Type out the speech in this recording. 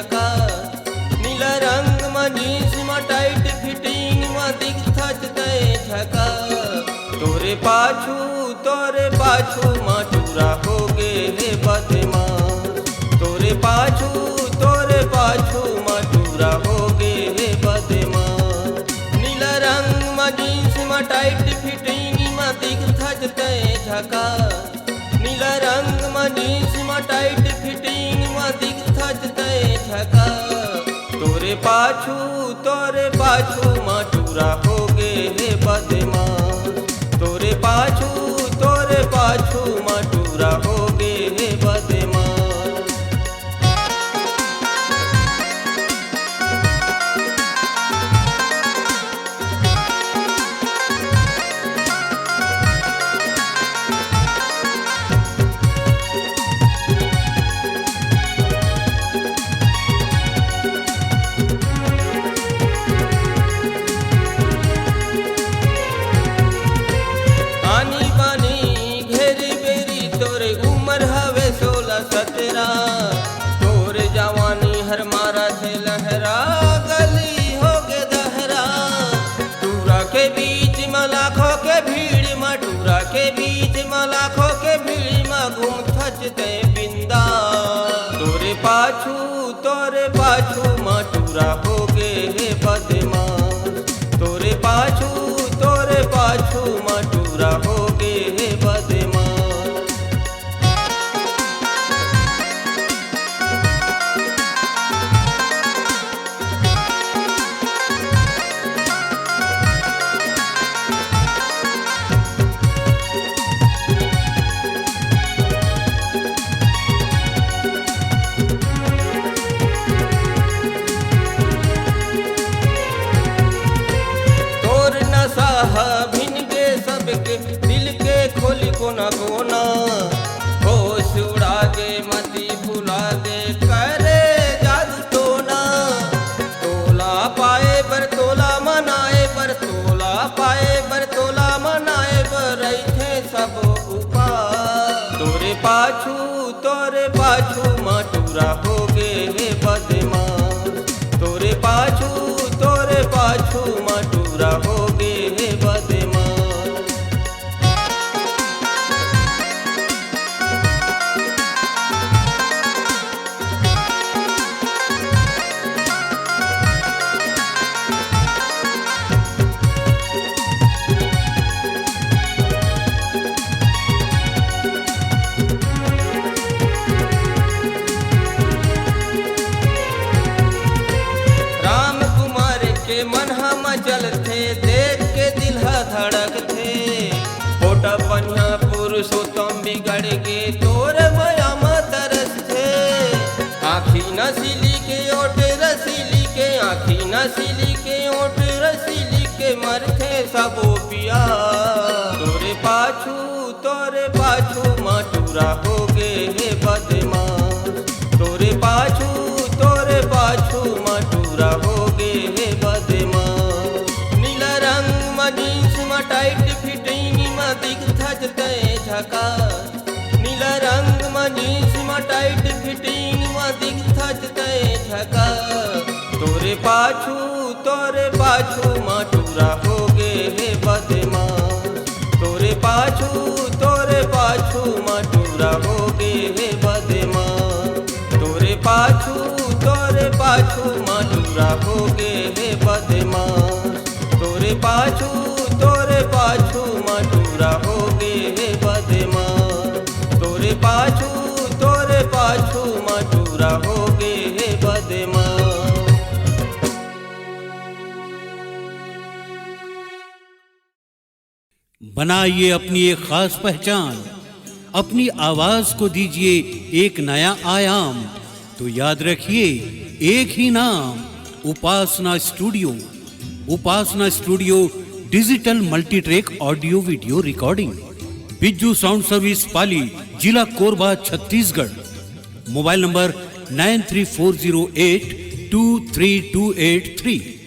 झकास। नीला रंग में जीन्स में टाइट फिटिंग में दिखत तय झकास। तोरे पाछू मटूरा हो गे हे बदमाश। तोरे पाछू मटूरा हो गे हे बदमाश। नीला रंग में जीन्स में टाइट फिटिंग में दिखत तय झकास। नीला रंग में जीन्स में टाइट फिटिंग में दिखत तय झकास। तोरे पाछू मटूरा हो गे हे बदमाश। तोरे पाछू मटूरा हो गे हे बदमाश। तोर जवानी हर मारा थे लहरा गली हो गे दहरा। टूरा के बीच में लाखों के भीड़ में टूरा के बीच में लाखों के भीड़ में घूम थचते बिंदा। तोरे पाछू मटूरा हो गे हे बदमाश। तोरे पाछू मटूरा हो गे हे बदमाश। दिल के खोली कोना कोना होश उड़ा दे मती भुला दे करे जादू टोना। तोला पाए बर तोला मनाए बर तोला पाए बर तोला मनाए बर रहे सब उपाय। तोरे पाछू मटूरा हो गे हे बदमाश। तोरे पाछू मटूरा हो गे हे बदमाश। मन हम चलते देख के दिल धड़कते। फोटा पन्ना पुरुषोत्तम बिगड़ गे तोर माया में तरस थे। आँखी नसीली के ओट रसीली के आँखी नसीली के ओट रसीली के मरथे सबो पिया। तोरे पाछू मटूरा हो गे हे बदमाश। तोरे पाछू मटूरा हो गे हे बदमाश। नीला रंग में जीन्स में टाइट फिटिंग में दिखत तय झकास। नीला रंग में जीन्स में टाइट फिटिंग में दिखत तय झकास। तोरे पाछू मटूरा हो गे हे बदमाश। तोरे पाछू मटूरा हो गे हे बदमाश। तोरे पाछू मटूरा हो गे हे बदमाश। तोरे पाछू मटूरा हो गे हे बदमाश। तोरे पाछू मटूरा हो गे हे बदमाश। बनाइए अपनी एक खास पहचान। अपनी आवाज को दीजिए एक नया आयाम। तो याद रखिए एक ही नाम, Upasana studio. Upasana studio digital multitrack audio video recording. Bijju sound service Pali, जिला कोरबा, छत्तीसगढ़। Mobile number 9340823283।